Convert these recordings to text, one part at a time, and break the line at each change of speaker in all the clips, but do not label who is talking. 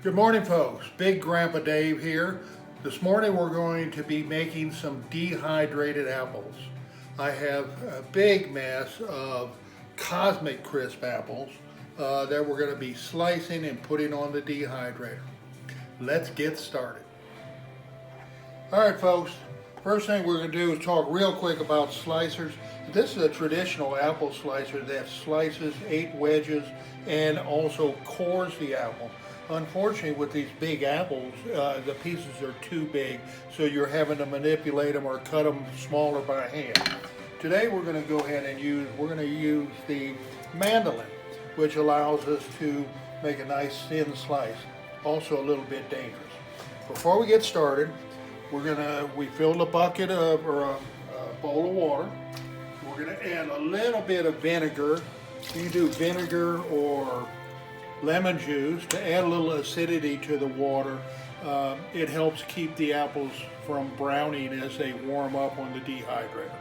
Good morning, folks. Big Grandpa Dave here. This morning we're going to be making some dehydrated apples. I have a big mess of Cosmic Crisp apples that we're going to be slicing and putting on the dehydrator. Let's get started. Alright, folks. First thing we're going to do is talk real quick about slicers. This is a traditional apple slicer that slices 8 wedges and also cores the apple. Unfortunately, with these big apples, the pieces are too big, so you're having to manipulate them or cut them smaller by hand. Today we're going to go ahead and use the mandolin, which allows us to make a nice thin slice. Also a little bit dangerous. Before we get started, we filled a bucket of or a bowl of water. We're going to add a little bit of vinegar. You can do vinegar or lemon juice to add a little acidity to the water. It helps keep the apples from browning as they warm up on the dehydrator.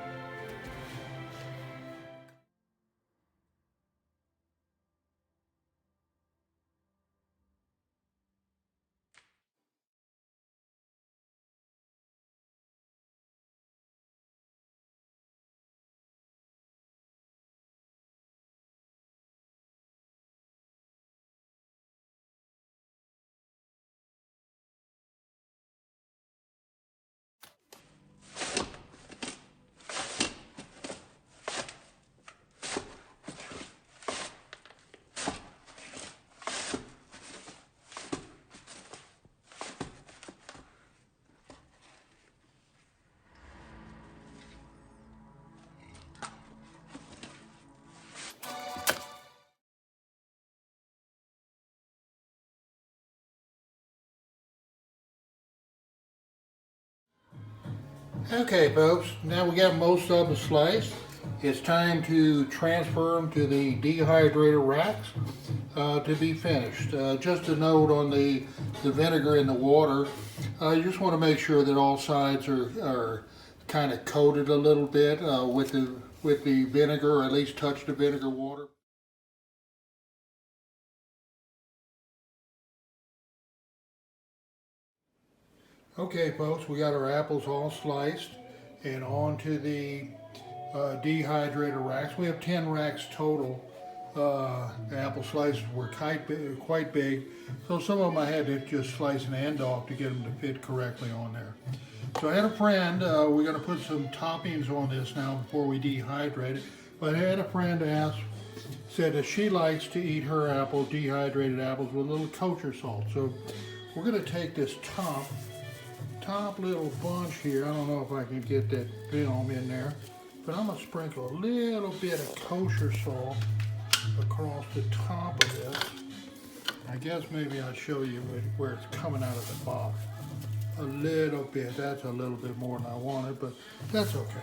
Okay, folks, now we got most of them sliced. It's time to transfer them to the dehydrator racks to be finished. Just a note on the vinegar in the water, you just want to make sure that all sides are kind of coated a little bit with the vinegar, or at least touch the vinegar water. Okay, folks, we got our apples all sliced and onto the dehydrator racks. We have 10 racks total. The apple slices were quite big, so some of them I had to just slice an end off to get them to fit correctly on there. So I had a friend, we're going to put some toppings on this now before we dehydrate it, but I had a friend said that she likes to eat her dehydrated apples with a little kosher salt. So we're going to take this top little bunch here. I don't know if I can get that film in there, but I'm going to sprinkle a little bit of kosher salt across the top of this. I guess maybe I'll show you where it's coming out of the bottom. A little bit. That's a little bit more than I wanted, but that's okay.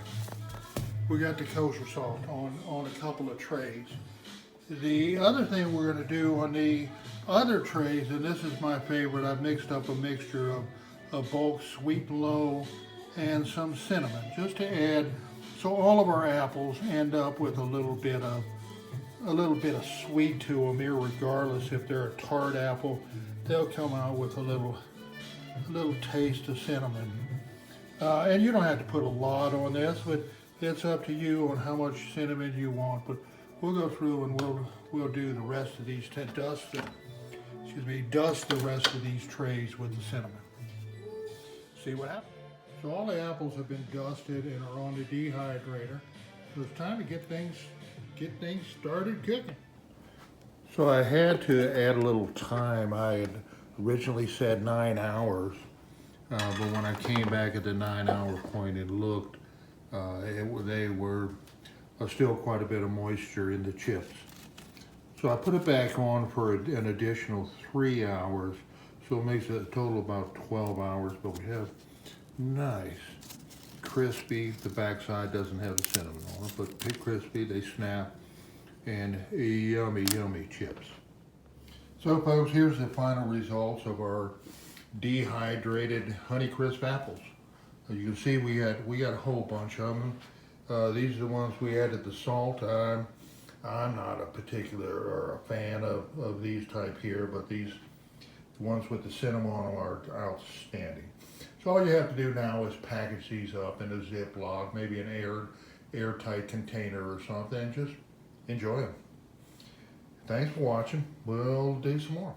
We got the kosher salt on a couple of trays. The other thing we're going to do on the other trays, and this is my favorite, I've mixed up a mixture of both sweet and low and some cinnamon, just to add, so all of our apples end up with a little bit of sweet to them, irregardless if they're a tart apple. They'll come out with a little taste of cinnamon. And you don't have to put a lot on this, but it's up to you on how much cinnamon you want. But we'll go through and we'll do the rest of these, dust the rest of these trays with the cinnamon. See what happens. So all the apples have been dusted and are on the dehydrator. So it's time to get things started cooking. So I had to add a little time. I had originally said 9 hours, but when I came back at the 9-hour point and looked, they were still quite a bit of moisture in the chips. So I put it back on for an additional 3 hours. So it makes a total of about 12 hours, but we have nice, crispy, the backside doesn't have the cinnamon on it, but they're crispy, they snap, and yummy, yummy chips. So folks, here's the final results of our dehydrated Honeycrisp apples. As you can see, we got a whole bunch of them. These are the ones we added the salt. I'm not a particular or a fan of these type here, but these The ones with the cinnamon on them are outstanding. So all you have to do now is package these up in a Ziploc, maybe an airtight container or something, and just enjoy them. Thanks for watching. We'll do some more.